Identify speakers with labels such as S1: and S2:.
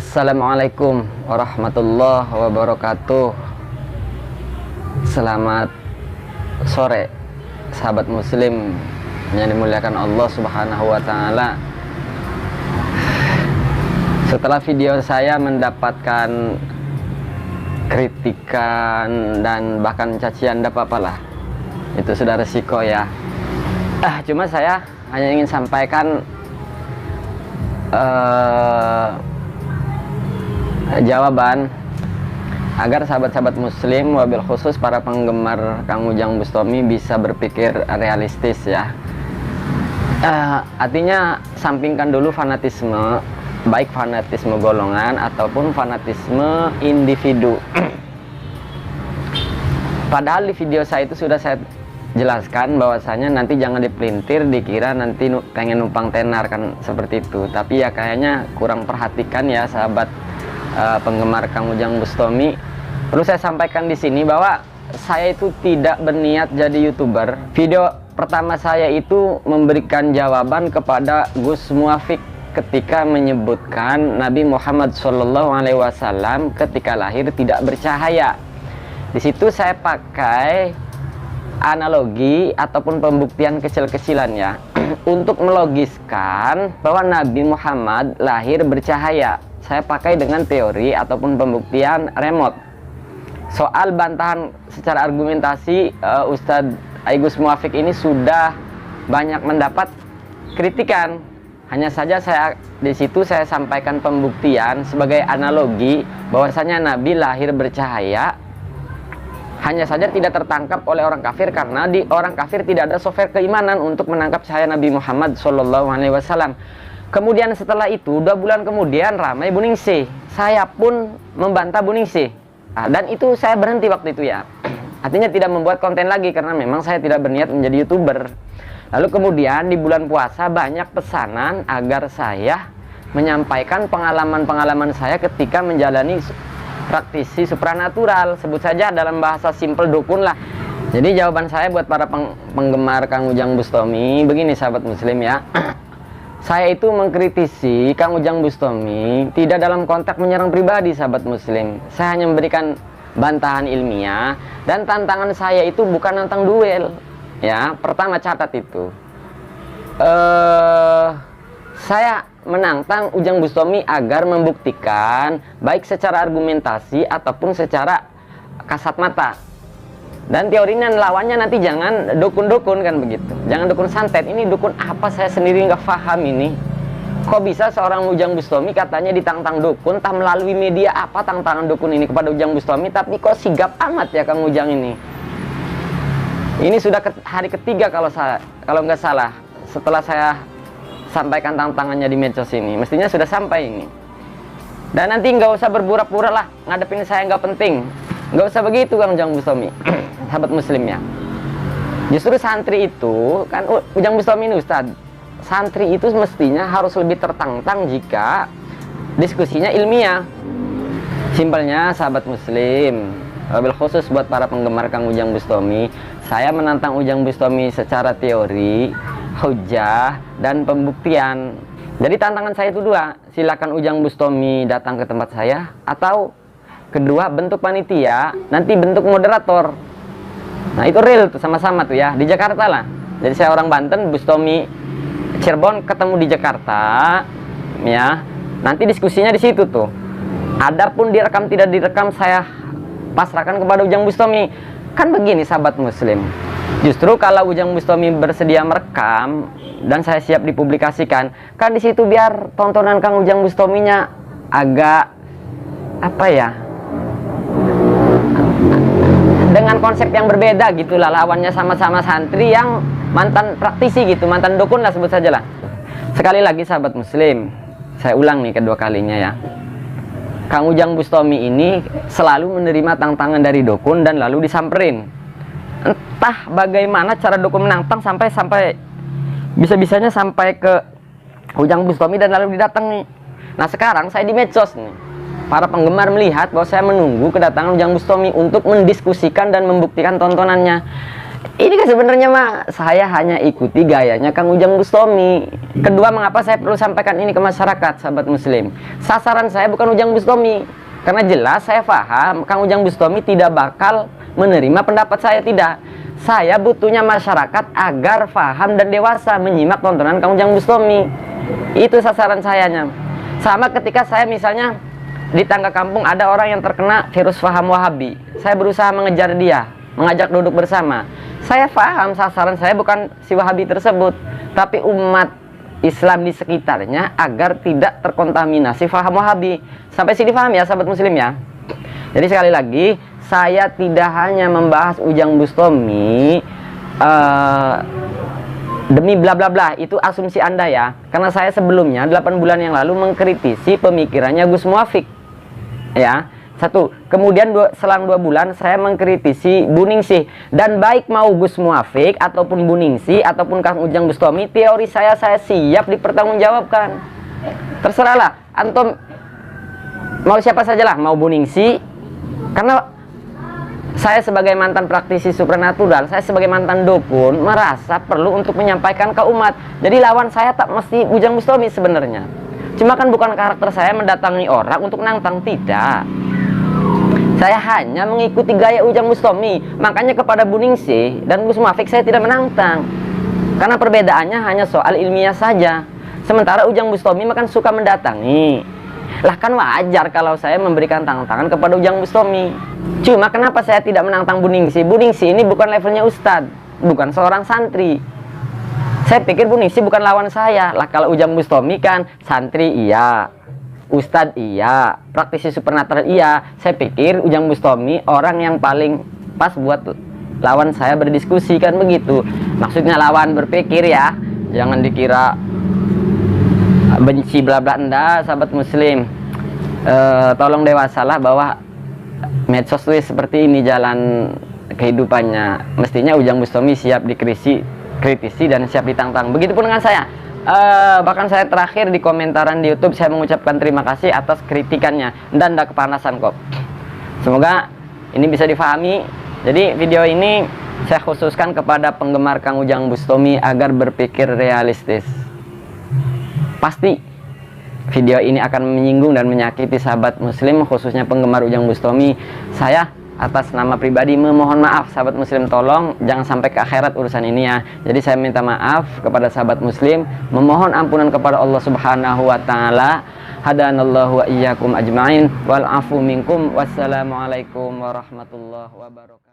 S1: Assalamualaikum warahmatullahi wabarakatuh. Selamat sore sahabat muslim yang dimuliakan Allah subhanahu wa ta'ala. Setelah video saya mendapatkan kritikan dan bahkan cacian, tidak apa-apa lah, itu sudah resiko ya. Cuma saya hanya ingin sampaikan jawaban agar sahabat-sahabat muslim, wabil khusus para penggemar Kang Ujang Bustami, bisa berpikir realistis ya. Artinya sampingkan dulu fanatisme, baik fanatisme golongan ataupun fanatisme individu. Padahal di video saya itu sudah saya jelaskan bahwasanya nanti jangan dipelintir dikira nanti pengen numpang tenar kan, seperti itu. Tapi ya kayaknya kurang perhatikan ya sahabat penggemar Kang Ujang Bustami. Perlu saya sampaikan di sini bahwa saya itu tidak berniat jadi YouTuber. Video pertama saya itu memberikan jawaban kepada Gus Muafik ketika menyebutkan Nabi Muhammad SAW ketika lahir tidak bercahaya. Di situ saya pakai analogi ataupun pembuktian kecil-kecilan ya untuk melogiskan bahwa Nabi Muhammad lahir bercahaya. Saya pakai dengan teori ataupun pembuktian remote. Soal bantahan secara argumentasi, Ustadz Agus Muafik ini sudah banyak mendapat kritikan. Hanya saja saya di situ saya sampaikan pembuktian sebagai analogi bahwasanya Nabi lahir bercahaya. Hanya saja tidak tertangkap oleh orang kafir karena di orang kafir tidak ada software keimanan untuk menangkap cahaya Nabi Muhammad SAW. Kemudian setelah itu 2 bulan kemudian ramai Buningsih. Saya pun membantah Buningsih. Dan itu saya berhenti waktu itu ya. Artinya tidak membuat konten lagi karena memang saya tidak berniat menjadi YouTuber. Lalu kemudian di bulan puasa banyak pesanan agar saya menyampaikan pengalaman-pengalaman saya ketika menjalani praktisi supranatural. Sebut saja dalam bahasa simpel dukun lah. Jadi jawaban saya buat para penggemar Kang Ujang Bustami begini sahabat muslim ya. Saya itu mengkritisi Kang Ujang Bustami tidak dalam konteks menyerang pribadi sahabat muslim. Saya hanya memberikan bantahan ilmiah, dan tantangan saya itu bukan tentang duel ya. Pertama catat itu saya menantang Ujang Bustami agar membuktikan baik secara argumentasi ataupun secara kasat mata. Dan teorinya lawannya nanti jangan dukun-dukun kan begitu. Jangan dukun santet. Ini dukun apa, saya sendiri nggak paham ini. Kok bisa seorang Ujang Bustami katanya ditantang dukun, tak melalui media apa tantangan dukun ini kepada Ujang Bustami, tapi kok sigap amat ya Kang Ujang ini. Ini sudah hari ketiga kalau nggak salah setelah saya sampaikan tantangannya di medsos ini. Mestinya sudah sampai ini. Dan nanti nggak usah berpura-pura lah ngadepin saya nggak penting. Nggak usah begitu Kang Ujang Bustami. Sahabat muslim ya. Justru santri itu kan Ujang Bustami ini Ustadz, santri itu mestinya harus lebih tertantang jika diskusinya ilmiah. Simpelnya sahabat muslim, wabil khusus buat para penggemar Kang Ujang Bustami, saya menantang Ujang Bustami secara teori, hujah, dan pembuktian. Jadi tantangan saya itu 2, silakan Ujang Bustami datang ke tempat saya, atau kedua bentuk panitia, nanti bentuk moderator. Nah itu real tuh, sama-sama tuh ya, di Jakarta lah. Jadi saya orang Banten, Bustami Cirebon ketemu di Jakarta ya. Nanti diskusinya di situ tuh. Adapun direkam tidak direkam saya pasrahkan kepada Ujang Bustami. Kan begini sahabat muslim, justru kalau Ujang Bustami bersedia merekam dan saya siap dipublikasikan, kan di situ biar tontonan Kang Ujang Bustaminya agak apa ya, dengan konsep yang berbeda gitulah, lawannya sama-sama santri yang mantan praktisi gitu, mantan dukun lah sebut saja lah. Sekali lagi sahabat muslim, saya ulang nih kedua kalinya ya, Kang Ujang Bustami ini selalu menerima tantangan dari dukun dan lalu disamperin. Entah bagaimana cara dukun menantang sampai bisa-bisanya sampai ke Ujang Bustami dan lalu didatangi. Nah sekarang saya di medsos nih, para penggemar melihat bahwa saya menunggu kedatangan Ujang Bustami untuk mendiskusikan dan membuktikan tontonannya. Ini kan sebenarnya mah saya hanya ikuti gayanya Kang Ujang Bustami. Kedua, mengapa saya perlu sampaikan ini ke masyarakat, sahabat muslim? Sasaran saya bukan Ujang Bustami. Karena jelas saya paham Kang Ujang Bustami tidak bakal menerima pendapat saya, tidak. Saya butuhnya masyarakat agar paham dan dewasa menyimak tontonan Kang Ujang Bustami. Itu sasaran sayanya. Sama ketika saya misalnya di tangga kampung ada orang yang terkena virus paham Wahabi. Saya berusaha mengejar dia, mengajak duduk bersama. Saya paham sasaran saya bukan si Wahabi tersebut, tapi umat Islam di sekitarnya agar tidak terkontaminasi paham Wahabi. Sampai sini paham ya, sahabat muslim ya. Jadi sekali lagi, saya tidak hanya membahas Ujang Bustami demi bla bla bla, itu asumsi Anda ya. Karena saya sebelumnya 8 bulan yang lalu mengkritisi pemikirannya Gus Muafik. Ya. Satu, kemudian selang 2 bulan saya mengkritisi Bu Ningsih. Dan baik mau Gus Muafik ataupun Bu Ningsih ataupun Kang Ujang Bustami, teori saya siap dipertanggungjawabkan. Terserahlah, antum mau siapa sajalah, mau Bu Ningsih. Karena saya sebagai mantan praktisi supranatural, saya sebagai mantan dukun merasa perlu untuk menyampaikan ke umat. Jadi lawan saya tak mesti Ujang Bustami sebenarnya. Cuma kan bukan karakter saya mendatangi orang untuk nantang, tidak. Saya hanya mengikuti gaya Ujang Bustami. Makanya kepada Bu Ningsih dan Gus Muafik saya tidak menantang. Karena perbedaannya hanya soal ilmiah saja. Sementara Ujang Bustami makan suka mendatangi. Lah kan wajar kalau saya memberikan tantangan kepada Ujang Bustami. Cuma kenapa saya tidak menantang Bu Ningsih? Bu Ningsih ini bukan levelnya ustadz, bukan seorang santri. Saya pikir Bu Ningsih bukan lawan saya. Lah kalau Ujang Bustami kan santri iya, ustadz iya, praktisi supernatural iya. Saya pikir Ujang Bustami orang yang paling pas buat lawan saya berdiskusi, kan begitu. Maksudnya lawan berpikir ya. Jangan dikira benci bla bla, enggak, sahabat muslim. Tolong dewasalah bahwa medsos tuh seperti ini jalan kehidupannya. Mestinya Ujang Bustami siap dikritisi dan siap ditantang. Begitupun dengan saya. Bahkan saya terakhir di komentaran di YouTube saya mengucapkan terima kasih atas kritikannya dan tidak kepanasan kok. Semoga ini bisa difahami. Jadi video ini saya khususkan kepada penggemar Kang Ujang Bustami agar berpikir realistis. Pasti video ini akan menyinggung dan menyakiti sahabat muslim, khususnya penggemar Ujang Bustami. Saya atas nama pribadi memohon maaf, sahabat muslim, tolong jangan sampai ke akhirat urusan ini ya. Jadi saya minta maaf kepada sahabat muslim, memohon ampunan kepada Allah Subhanahu wa taala. Hadanallahu wa iyyakum ajmain wal afu minkum. Wassalamualaikum warahmatullahi wabarakatuh.